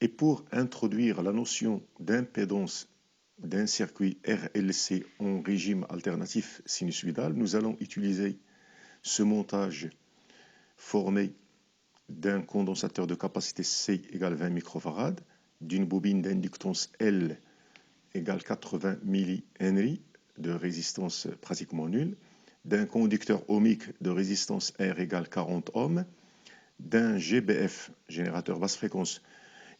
Et pour introduire la notion d'impédance d'un circuit RLC en régime alternatif sinusoïdal, nous allons utiliser ce montage formé d'un condensateur de capacité C égale 20 microfarad, d'une bobine d'inductance L égale 80 millihenry de résistance pratiquement nulle, d'un conducteur ohmique de résistance R égale 40 ohms, d'un GBF, générateur basse fréquence,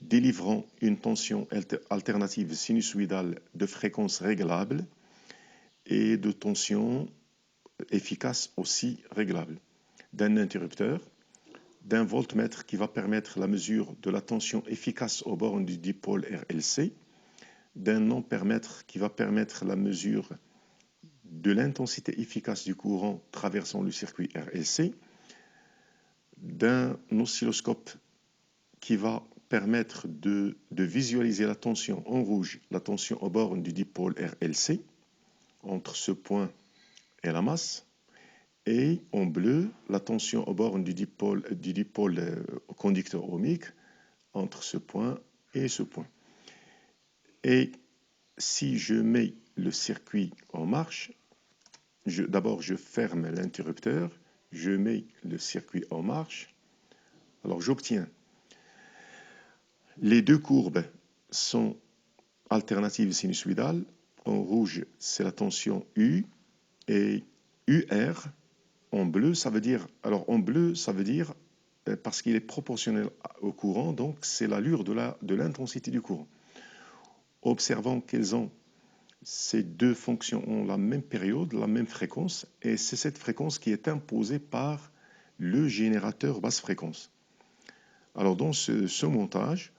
délivrant une tension alternative sinusoïdale de fréquence réglable et de tension efficace aussi réglable, d'un interrupteur, d'un voltmètre qui va permettre la mesure de la tension efficace aux bornes du dipôle RLC, d'un ampèremètre qui va permettre la mesure de l'intensité efficace du courant traversant le circuit RLC, d'un oscilloscope qui va permettre de visualiser la tension en rouge, la tension aux bornes du dipôle RLC, entre ce point et la masse, et en bleu, la tension aux bornes du dipôle conducteur ohmique, entre ce point et ce point. Et si je mets le circuit en marche, d'abord je ferme l'interrupteur, je mets le circuit en marche, alors j'obtiens les deux courbes sont alternatives sinusoïdales. En rouge, c'est la tension U et UR. En bleu, ça veut dire, parce qu'il est proportionnel au courant, donc c'est l'allure de l'intensité du courant. Observons qu'elles ont ces deux fonctions ont la même période, la même fréquence, et c'est cette fréquence qui est imposée par le générateur basse fréquence. Alors dans ce montage,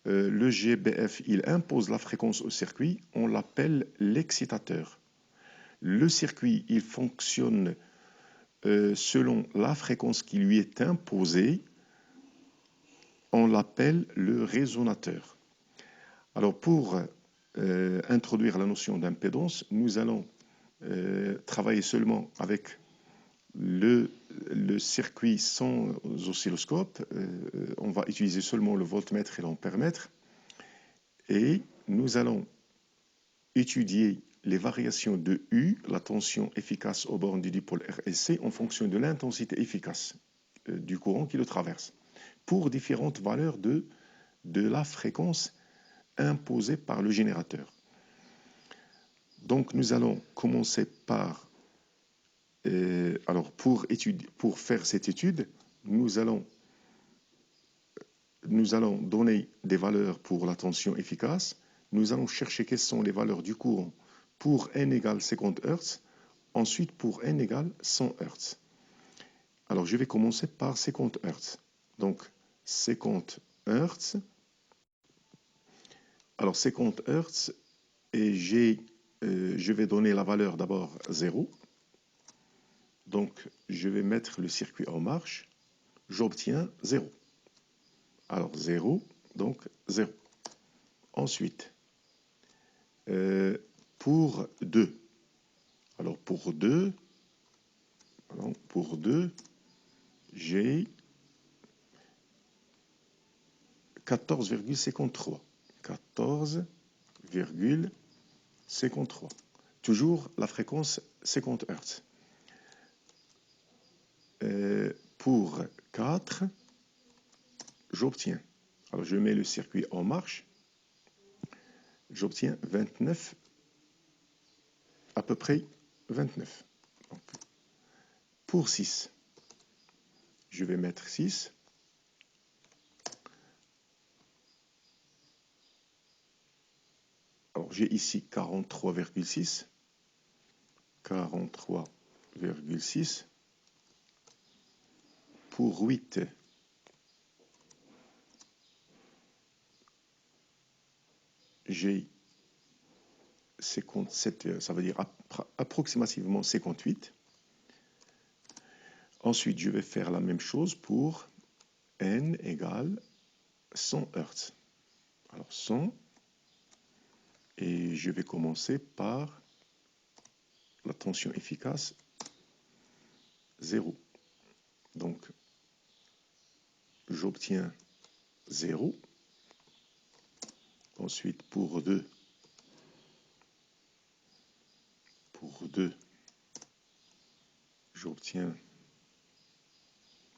le GBF, il impose la fréquence au circuit, on l'appelle l'excitateur. Le circuit, il fonctionne selon la fréquence qui lui est imposée, on l'appelle le résonateur. Alors pour introduire la notion d'impédance, nous allons travailler seulement avec le circuit sans oscilloscope. On va utiliser seulement le voltmètre et l'ampèremètre. Et nous allons étudier les variations de U, la tension efficace aux bornes du dipôle RLC, en fonction de l'intensité efficace du courant qui le traverse, pour différentes valeurs de la fréquence imposée par le générateur. Donc nous allons commencer par, alors pour faire cette étude, nous allons donner des valeurs pour la tension efficace. Nous allons chercher quelles sont les valeurs du courant pour n égale 50 Hz, ensuite pour n égale 100 Hz. Alors je vais commencer par 50 Hz. Donc 50 Hz. Alors 50 Hz, et je vais donner la valeur d'abord 0. Donc je vais mettre le circuit en marche. J'obtiens 0. Alors 0, donc 0. Ensuite, pour 2. Alors pour 2, j'ai 14,53. 14,53. Toujours la fréquence 50 Hz. Pour 4, j'obtiens, alors je mets le circuit en marche, j'obtiens 29, à peu près 29. Donc, pour 6, je vais mettre 6. Alors j'ai ici 43,6. 43,6. Pour 8, j'ai 57, ça veut dire approximativement 58. Ensuite, je vais faire la même chose pour n égale 100 Hz. Alors 100, et je vais commencer par la tension efficace 0. Donc, j'obtiens 0. Ensuite, pour 2, j'obtiens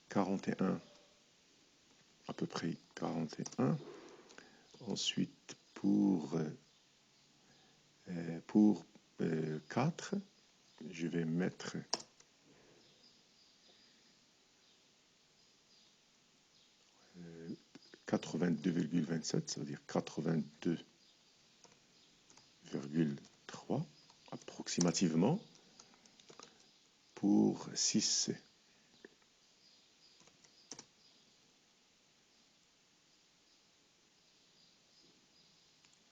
41, à peu près 41. Ensuite, pour 4, je vais mettre 82,27, ça veut dire 82,3 approximativement. Pour 6, «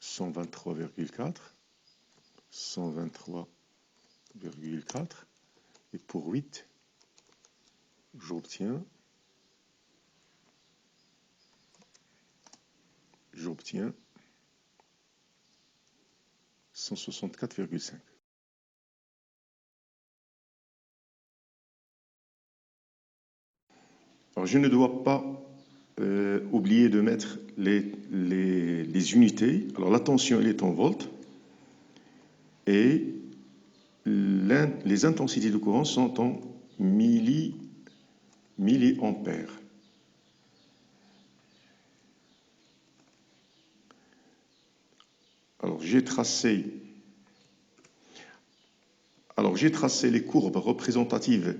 123,4. Et pour 8, j'obtiens 164,5. Alors, je ne dois pas oublier de mettre les unités. Alors, la tension, elle est en volts. Et les intensités de courant sont en milliampères. Alors, j'ai tracé les courbes représentatives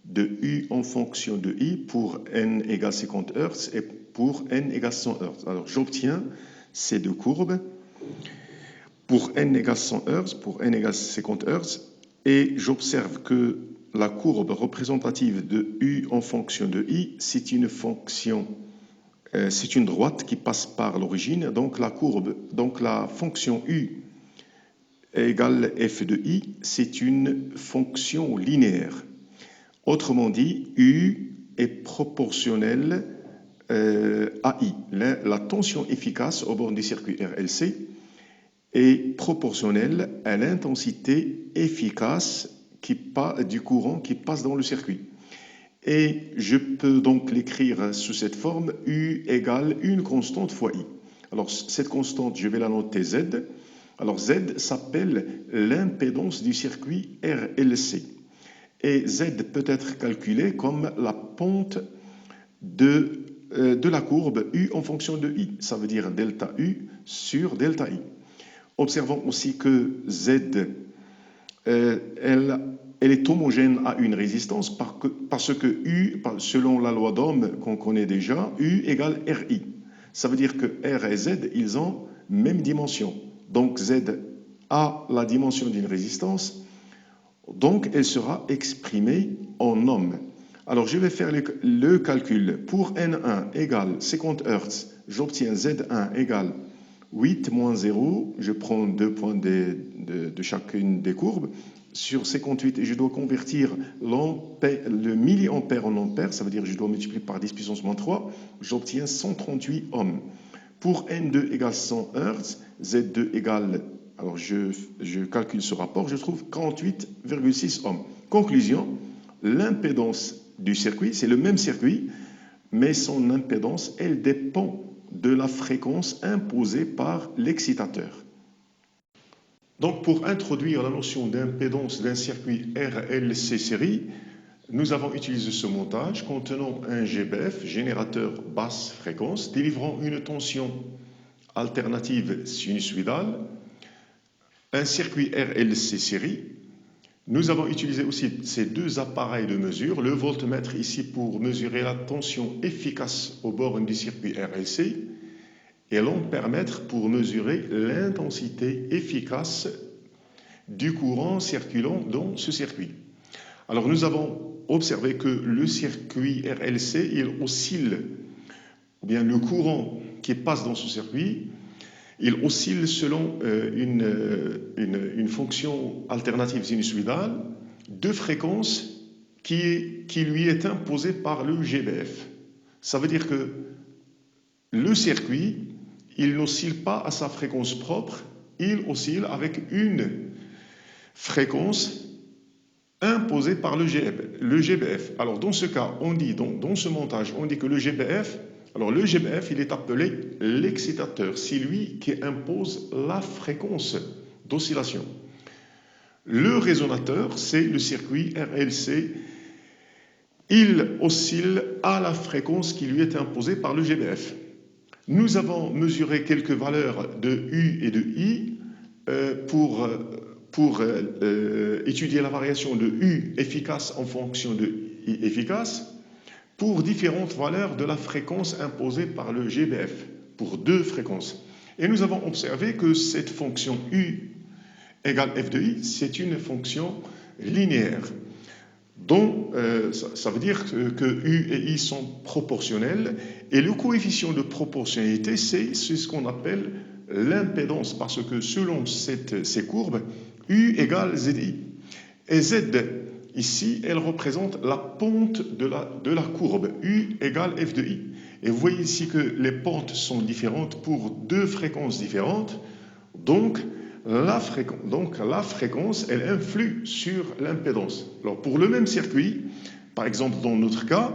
de U en fonction de I pour n égale 50 Hz et pour n égale 100 Hz. Alors, j'obtiens ces deux courbes pour n égale 100 Hz, pour n égale 50 Hz, et j'observe que la courbe représentative de U en fonction de I, c'est une fonction, c'est une droite qui passe par l'origine, donc la fonction U égale f de I, c'est une fonction linéaire. Autrement dit, U est proportionnelle à I. La tension efficace aux bornes du circuit RLC est proportionnelle à l'intensité efficace du courant qui passe dans le circuit. Et je peux donc l'écrire sous cette forme, U égale une constante fois I. Alors, cette constante, je vais la noter Z. Alors, Z s'appelle l'impédance du circuit RLC. Et Z peut être calculé comme la pente de la courbe U en fonction de I. Ça veut dire delta U sur delta I. Observons aussi que Z, elle est homogène à une résistance parce que U, selon la loi d'Ohm qu'on connaît déjà, U égale RI. Ça veut dire que R et Z, ils ont même dimension. Donc Z a la dimension d'une résistance, donc elle sera exprimée en ohm. Alors je vais faire le calcul. Pour N1 égale 50 Hz, j'obtiens Z1 égale 8 moins 0, je prends 2 points de chacune des courbes, sur 58, et je dois convertir le milliampère en ampère, ça veut dire que je dois multiplier par 10 puissance moins 3, j'obtiens 138 ohms. Pour N2 égale 100 Hz, Z2 égale, alors je calcule ce rapport, je trouve 48,6 ohms. Conclusion, l'impédance du circuit, c'est le même circuit, mais son impédance, elle dépend de la fréquence imposée par l'excitateur. Donc, pour introduire la notion d'impédance d'un circuit RLC série, nous avons utilisé ce montage contenant un GBF, générateur basse fréquence, délivrant une tension alternative sinusoïdale, un circuit RLC série. Nous avons utilisé aussi ces deux appareils de mesure, le voltmètre ici pour mesurer la tension efficace aux bornes du circuit RLC et l'ampèremètre pour mesurer l'intensité efficace du courant circulant dans ce circuit. Alors nous avons observé que le circuit RLC, il oscille, ou bien le courant qui passe dans ce circuit, il oscille selon une fonction alternative sinusoïdale de fréquence qui lui est imposée par le GBF. Ça veut dire que le circuit, il n'oscille pas à sa fréquence propre, il oscille avec une fréquence imposée par le GBF. Alors dans ce cas, on dit, dans ce montage, on dit que le GBF Alors le GBF, il est appelé l'excitateur. C'est lui qui impose la fréquence d'oscillation. Le résonateur, c'est le circuit RLC. Il oscille à la fréquence qui lui est imposée par le GBF. Nous avons mesuré quelques valeurs de U et de I pour étudier la variation de U efficace en fonction de I efficace pour différentes valeurs de la fréquence imposée par le GBF, pour deux fréquences. Et nous avons observé que cette fonction U égale f de I, c'est une fonction linéaire. Donc, ça veut dire que U et I sont proportionnels et le coefficient de proportionnalité, c'est ce qu'on appelle l'impédance parce que selon ces courbes, U égale ZI. Et Z, ici, elle représente la pente de la courbe, U égale f de I. Et vous voyez ici que les pentes sont différentes pour deux fréquences différentes. Donc, la fréquence, elle influe sur l'impédance. Alors, pour le même circuit, par exemple dans notre cas,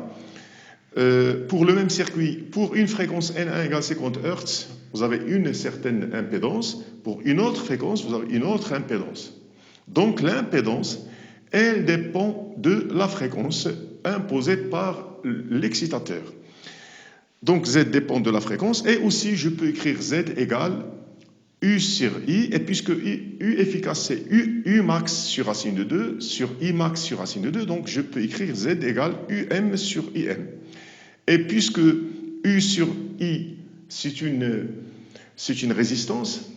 pour le même circuit, pour une fréquence N1 égale 50 Hz, vous avez une certaine impédance. Pour une autre fréquence, vous avez une autre impédance. Donc, l'impédance, elle dépend de la fréquence imposée par l'excitateur. Donc, Z dépend de la fréquence. Et aussi, je peux écrire Z égale U sur I, et puisque U efficace, c'est U max sur racine de 2, sur I max sur racine de 2, donc je peux écrire Z égale UM sur IM. Et puisque U sur I, c'est une résistance,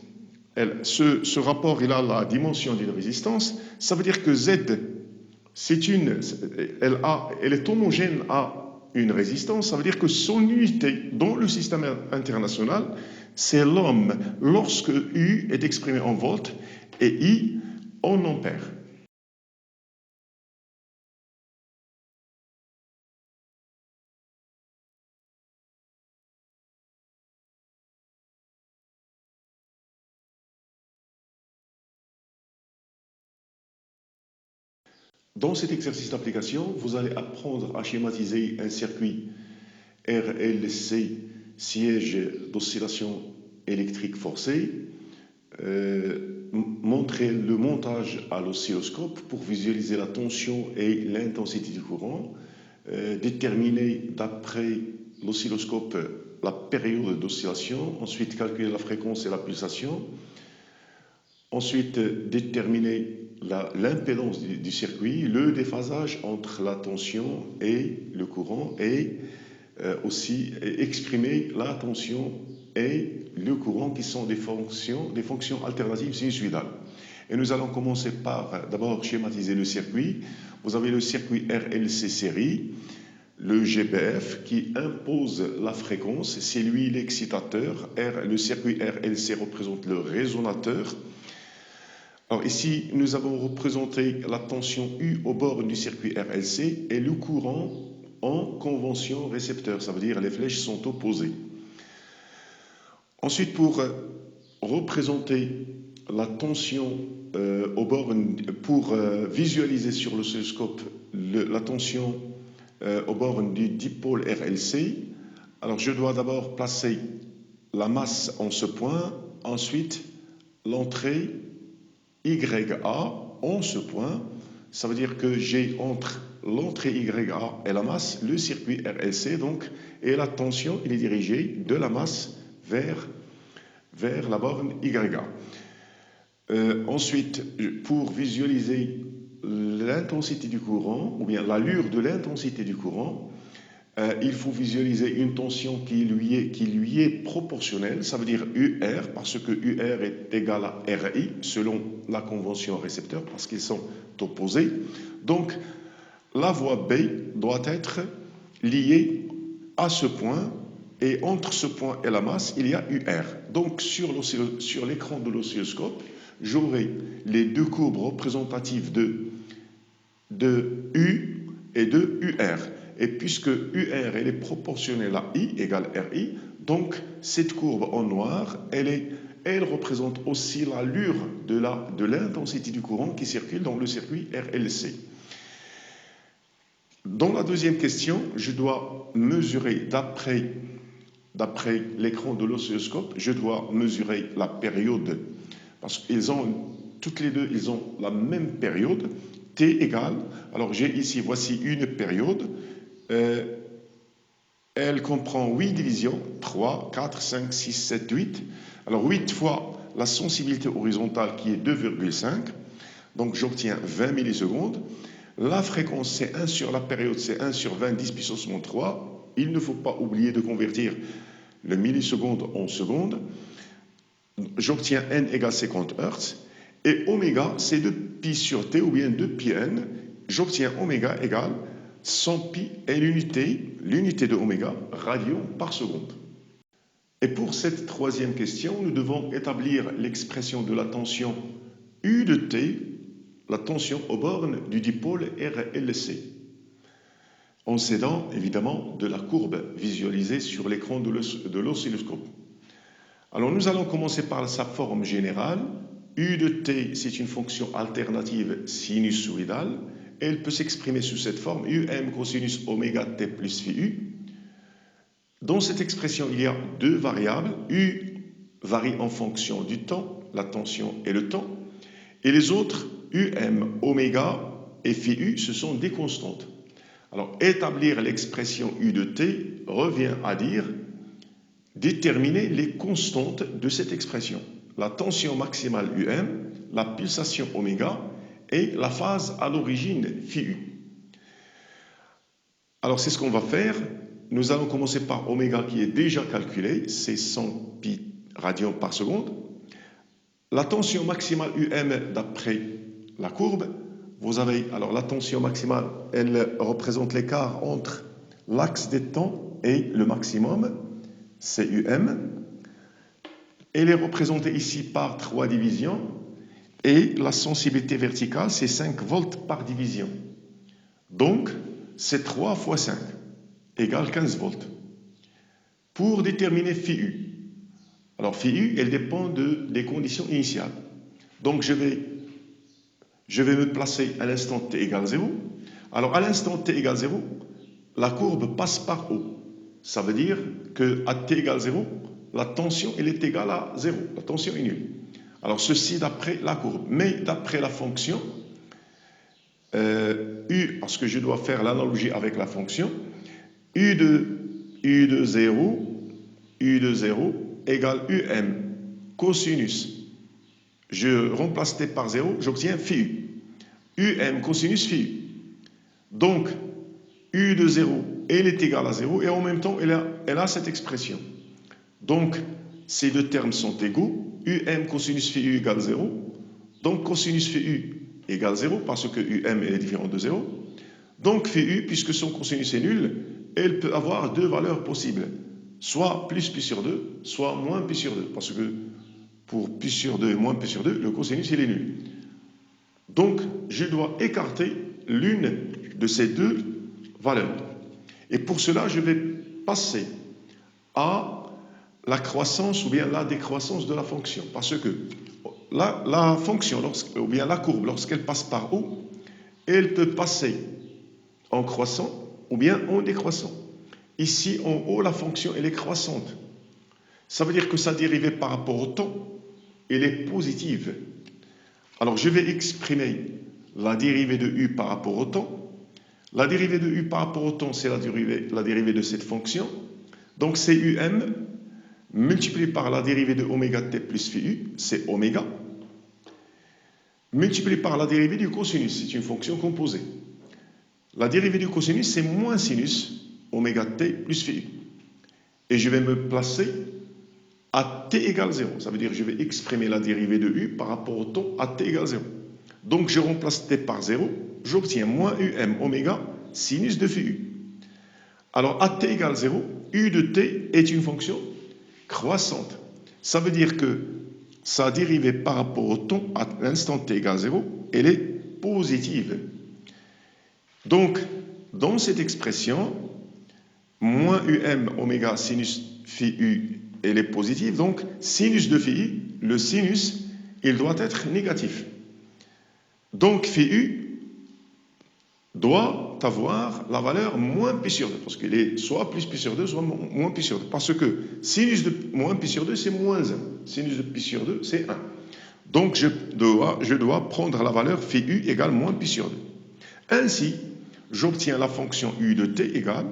ce rapport, il a la dimension d'une résistance, ça veut dire que Z, elle est homogène à une résistance, ça veut dire que son unité dans le système international, c'est l'ohm lorsque U est exprimé en volts et I en ampères. Dans cet exercice d'application, vous allez apprendre à schématiser un circuit RLC, siège d'oscillation électrique forcée, montrer le montage à l'oscilloscope pour visualiser la tension et l'intensité du courant, déterminer d'après l'oscilloscope la période d'oscillation, ensuite calculer la fréquence et la pulsation, ensuite déterminer l'impédance du circuit, le déphasage entre la tension et le courant et aussi exprimer la tension et le courant qui sont des fonctions alternatives sinusoïdales. Et nous allons commencer par d'abord schématiser le circuit. Vous avez le circuit RLC série, le GBF qui impose la fréquence, c'est lui l'excitateur. Le circuit RLC représente le résonateur. Alors ici, nous avons représenté la tension U au bord du circuit RLC et le courant en convention récepteur, ça veut dire les flèches sont opposées. Ensuite, pour représenter la tension au bord, pour visualiser sur l'oscilloscope la tension au bord du dipôle RLC, alors je dois d'abord placer la masse en ce point, ensuite l'entrée YA en ce point, ça veut dire que j'ai entre l'entrée YA et la masse le circuit RLC, donc, et la tension il est dirigée de la masse vers la borne YA. Ensuite, pour visualiser l'intensité du courant, ou bien l'allure de l'intensité du courant, il faut visualiser une tension qui lui est proportionnelle, ça veut dire UR, parce que UR est égal à RI, selon la convention récepteur, parce qu'ils sont opposés. Donc, la voie B doit être liée à ce point, et entre ce point et la masse, il y a UR. Donc, sur l'écran de l'oscilloscope, j'aurai les deux courbes représentatives de U et de UR. Et puisque UR elle est proportionnelle à I égale RI, donc cette courbe en noir, elle représente aussi l'allure de l'intensité du courant qui circule dans le circuit RLC. Dans la deuxième question, je dois mesurer d'après d'après l'écran de l'oscilloscope, je dois mesurer la période, parce qu'ils ont, toutes les deux, ils ont la même période, t égale, alors j'ai ici, voici une période, elle comprend 8 divisions, 3, 4, 5, 6, 7, 8. Alors 8 fois la sensibilité horizontale qui est 2,5, donc j'obtiens 20 millisecondes. La fréquence, c'est 1 sur la période, c'est 1 sur 20, 10 puissance moins 3. Il ne faut pas oublier de convertir le milliseconde en seconde. J'obtiens n égale 50 Hz. Et oméga, c'est 2 pi sur t ou bien 2 pi n. J'obtiens oméga égale 100 pi et l'unité de oméga, radian par seconde. Et pour cette troisième question, nous devons établir l'expression de la tension U de T, la tension aux bornes du dipôle RLC, en s'aidant évidemment de la courbe visualisée sur l'écran de l'oscilloscope. Alors nous allons commencer par sa forme générale. U de T, c'est une fonction alternative sinusoïdale. Elle peut s'exprimer sous cette forme, UM cosinus oméga T plus Phi. Dans cette expression, il y a deux variables. U varie en fonction du temps, la tension et le temps. Et les autres, UM, oméga et Phi, ce sont des constantes. Alors, établir l'expression U de T revient à dire déterminer les constantes de cette expression. La tension maximale UM, la pulsation oméga et la phase à l'origine Phi. Alors, c'est ce qu'on va faire. Nous allons commencer par oméga qui est déjà calculé, c'est 100 pi radians par seconde. La tension maximale UM d'après la courbe, vous avez, alors la tension maximale, elle représente l'écart entre l'axe des temps et le maximum, c'est UM. Elle est représentée ici par 3 divisions et la sensibilité verticale, c'est 5 volts par division. Donc, c'est 3 fois 5 égale 15 volts. Pour déterminer Phi. Alors Phi, elle dépend des conditions initiales. Donc je vais me placer à l'instant t égale 0. Alors à l'instant t égale 0, la courbe passe par O. Ça veut dire qu'à t égale 0, la tension elle est égale à 0. La tension est nulle. Alors ceci d'après la courbe. Mais d'après la fonction, U, parce que je dois faire l'analogie avec la fonction, U de 0 égale UM cosinus. Je remplace t par 0, j'obtiens Phi. UM cosinus Phi. Donc, U de 0, elle est égale à 0 et en même temps, elle a cette expression. Donc, ces deux termes sont égaux. UM cosinus Phi égale 0. Donc, cosinus Phi égale 0 parce que UM est différent de 0. Donc, Phi, puisque son cosinus est nul, elle peut avoir deux valeurs possibles. Soit plus pi sur 2, soit moins pi sur 2. Parce que pour pi sur 2 et moins pi sur 2, le cosinus il est nul. Donc, je dois écarter l'une de ces deux valeurs. Et pour cela, je vais passer à la croissance ou bien la décroissance de la fonction. Parce que la fonction, ou bien la courbe, lorsqu'elle passe par O, elle peut passer en croissant ou bien en décroissant. Ici, en haut, la fonction, elle est croissante. Ça veut dire que sa dérivée par rapport au temps, elle est positive. Alors, je vais exprimer la dérivée de U par rapport au temps. La dérivée de U par rapport au temps, c'est la dérivée de cette fonction. Donc, c'est UM multiplié par la dérivée de oméga t plus phi U, c'est oméga, multiplié par la dérivée du cosinus, c'est une fonction composée. La dérivée du cosinus, c'est moins sinus oméga t plus phi U. Et je vais me placer à t égale 0. Ça veut dire que je vais exprimer la dérivée de U par rapport au temps à t égale 0. Donc je remplace t par 0, j'obtiens moins UM oméga sinus de phi U. Alors à t égale 0, U de t est une fonction croissante. Ça veut dire que sa dérivée par rapport au temps à l'instant t égale 0, elle est positive. Donc, dans cette expression, moins UM oméga sinus phi U, elle est positive. Donc, sinus de phi U, le sinus, il doit être négatif. Donc, phi U doit avoir la valeur moins pi sur 2, parce qu'il est soit plus pi sur 2, soit moins pi sur 2. Parce que sinus de moins pi sur 2, c'est moins 1. Sinus de pi sur 2, c'est 1. Donc, je dois prendre la valeur phi u égale moins pi sur 2. Ainsi, j'obtiens la fonction u de t égale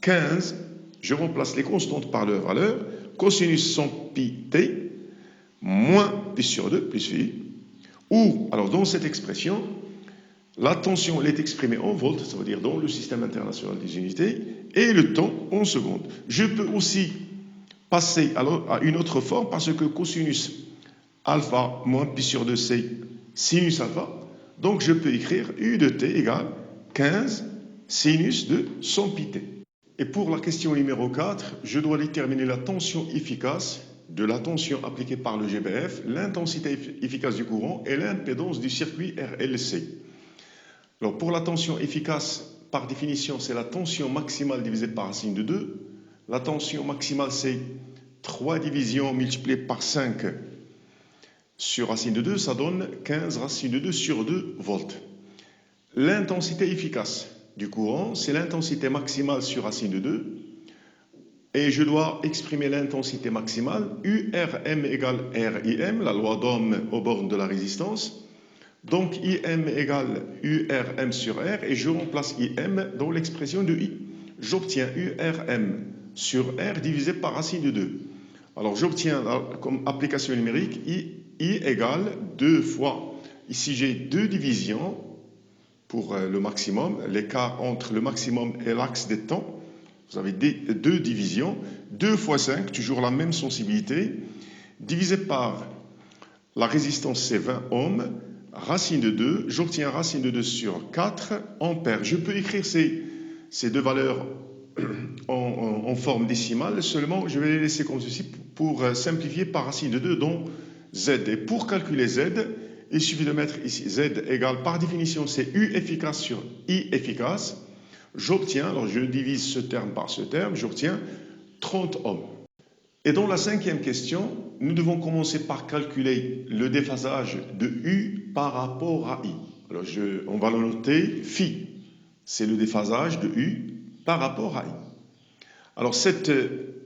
15. Je remplace les constantes par leur valeur. Cosinus 100 pi t moins pi sur 2 plus phi u. Ou, alors dans cette expression, la tension elle est exprimée en volts, ça veut dire dans le système international des unités, et le temps en secondes. Je peux aussi passer à une autre forme parce que cosinus alpha moins pi sur 2 c'est sinus alpha. Donc je peux écrire u de t égale 15 sinus de 100 pi t. Et pour la question numéro 4, je dois déterminer la tension efficace de la tension appliquée par le GBF, l'intensité efficace du courant et l'impédance du circuit RLC. Alors pour la tension efficace, par définition, c'est la tension maximale divisée par racine de 2. La tension maximale, c'est 3 divisions multipliées par 5 sur racine de 2, ça donne 15 racine de 2 sur 2 volts. L'intensité efficace du courant, c'est l'intensité maximale sur racine de 2. Et je dois exprimer l'intensité maximale, URM égale RIM, la loi d'Ohm aux bornes de la résistance. Donc IM égale URM sur R et je remplace IM dans l'expression de I. J'obtiens URM sur R divisé par racine de 2. Alors j'obtiens comme application numérique I égale 2 fois. Ici j'ai 2 divisions pour le maximum, l'écart entre le maximum et l'axe des temps. Vous avez 2 divisions, 2 fois 5, toujours la même sensibilité, divisé par la résistance c'est 20 ohms, racine de 2, j'obtiens racine de 2 sur 4 ampères. Je peux écrire ces deux valeurs en forme décimale, seulement je vais les laisser comme ceci pour simplifier par racine de 2 dans Z. Et pour calculer Z, il suffit de mettre ici Z égale, par définition, c'est U efficace sur I efficace. J'obtiens, alors je divise ce terme par ce terme, j'obtiens 30 ohms. Et dans la 5e question, nous devons commencer par calculer le déphasage de U par rapport à I. Alors on va le noter phi, c'est le déphasage de U par rapport à I. Alors cette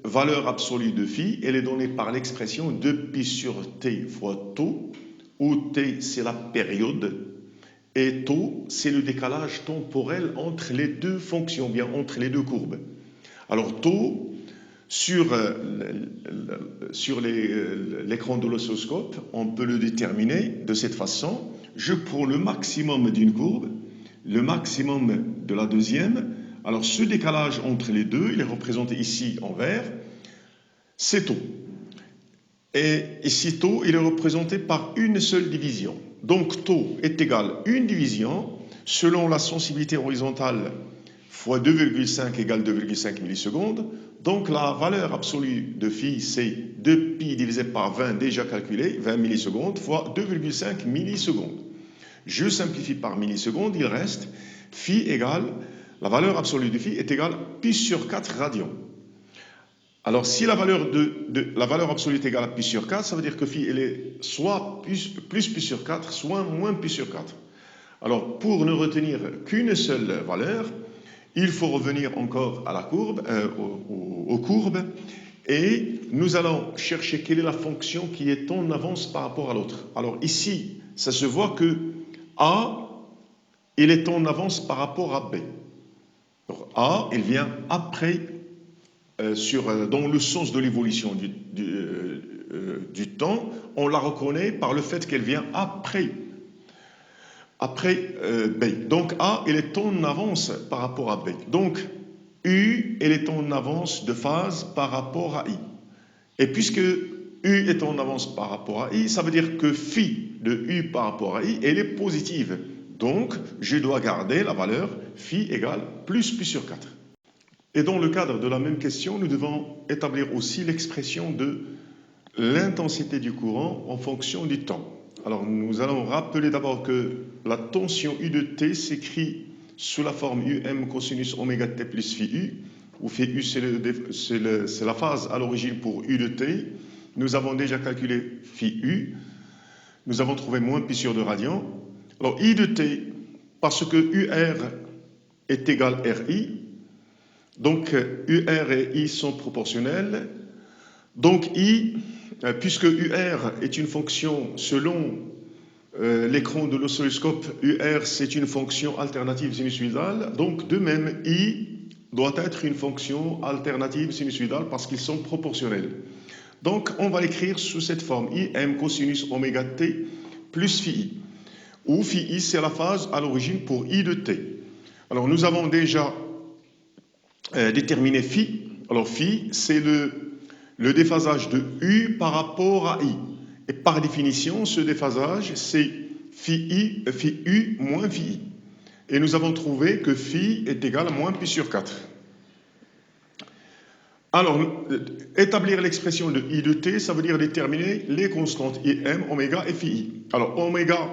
valeur absolue de phi, elle est donnée par l'expression 2pi sur t fois tau, où t c'est la période et tau c'est le décalage temporel entre les deux fonctions, bien entre les deux courbes. Alors tau, sur l'écran de l'oscilloscope, on peut le déterminer de cette façon. Je prends le maximum d'une courbe, le maximum de la deuxième. Alors ce décalage entre les deux, il est représenté ici en vert, c'est tau. Et ici tau, il est représenté par une seule division. Donc tau est égal à une division selon la sensibilité horizontale fois 2,5 égale 2,5 millisecondes. Donc la valeur absolue de phi, c'est 2pi divisé par 20 déjà calculé, 20 millisecondes, fois 2,5 millisecondes. Je simplifie par millisecondes, il reste phi égale, la valeur absolue de phi est égale à pi sur 4 radians. Alors si la valeur absolue est égale à pi sur 4, ça veut dire que phi elle est soit plus pi sur 4, soit moins pi sur 4. Alors pour ne retenir qu'une seule valeur, il faut revenir encore à la courbe, aux courbes, et nous allons chercher quelle est la fonction qui est en avance par rapport à l'autre. Alors ici, ça se voit que A, il est en avance par rapport à B. Alors, A, il vient après, dans le sens de l'évolution du temps, on la reconnaît par le fait qu'elle vient après B. Donc A, elle est en avance par rapport à B. Donc U, elle est en avance de phase par rapport à I. Et puisque U est en avance par rapport à I, ça veut dire que phi de U par rapport à I, elle est positive. Donc je dois garder la valeur phi égale plus pi sur 4. Et dans le cadre de la même question, nous devons établir aussi l'expression de l'intensité du courant en fonction du temps. Alors nous allons rappeler d'abord que la tension U de T s'écrit sous la forme UM cosinus oméga T plus phi U, où phi U c'est la phase à l'origine pour U de T. Nous avons déjà calculé phi U, nous avons trouvé moins pi sur 2 radians. Alors I de T, parce que UR est égal à RI. Donc, UR et I sont proportionnels. Donc, I, puisque UR est une fonction selon l'écran de l'oscilloscope, UR c'est une fonction alternative sinusoïdale. Donc, de même, I doit être une fonction alternative sinusoïdale parce qu'ils sont proportionnels. Donc, on va l'écrire sous cette forme, IM cosinus oméga t plus phi I, où phi I, c'est la phase à l'origine pour I de t. Alors, nous avons déjà déterminé phi. Alors, phi, c'est le déphasage de U par rapport à I. Et par définition, ce déphasage, c'est phi U moins phi I. Et nous avons trouvé que phi est égal à moins pi sur 4. Alors, établir l'expression de I de t, ça veut dire déterminer les constantes IM, oméga et phi I. Alors, oméga,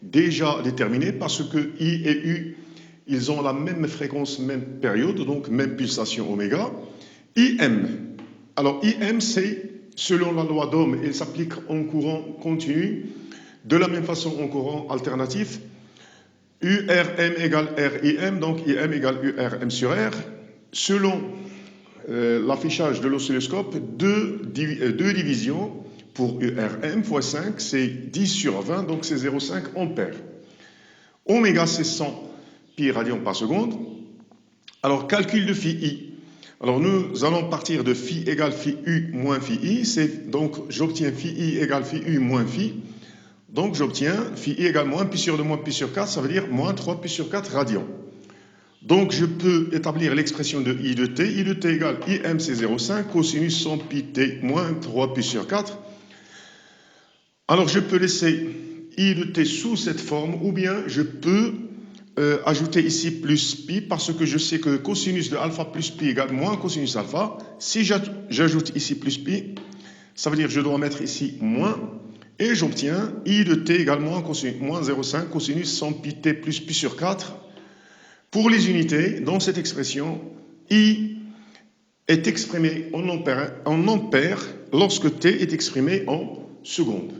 déjà déterminé parce que I et U, ils ont la même fréquence, même période, donc même pulsation oméga. IM. Alors, IM, c'est, selon la loi d'Ohm, il s'applique en courant continu, de la même façon en courant alternatif. URM égale RIM, donc IM égale URM sur R. Selon l'affichage de l'oscilloscope, deux divisions pour URM fois 5, c'est 10 sur 20, donc c'est 0,5 ampères. Oméga, c'est 100 pi radians par seconde. Alors, calcul de phi I. Alors, nous allons partir de phi égale phi U moins phi I. Donc, j'obtiens phi I égale phi U moins phi. Donc, j'obtiens phi I égale moins pi sur 2 moins pi sur 4, ça veut dire moins 3 pi sur 4 radians. Donc, je peux établir l'expression de I de t. I de t égale IM, c'est 0,5, cosinus 100 pi t moins 3 pi sur 4. Alors, je peux laisser I de t sous cette forme, ou bien je peux ajouter ici plus pi, parce que je sais que cosinus de alpha plus pi égale moins cosinus alpha. Si j'ajoute ici plus pi, ça veut dire que je dois mettre ici moins, et j'obtiens I de t égale moins 0,5 cosinus 100 pi t plus pi sur 4. Pour les unités, dans cette expression, I est exprimé en ampères lorsque t est exprimé en secondes.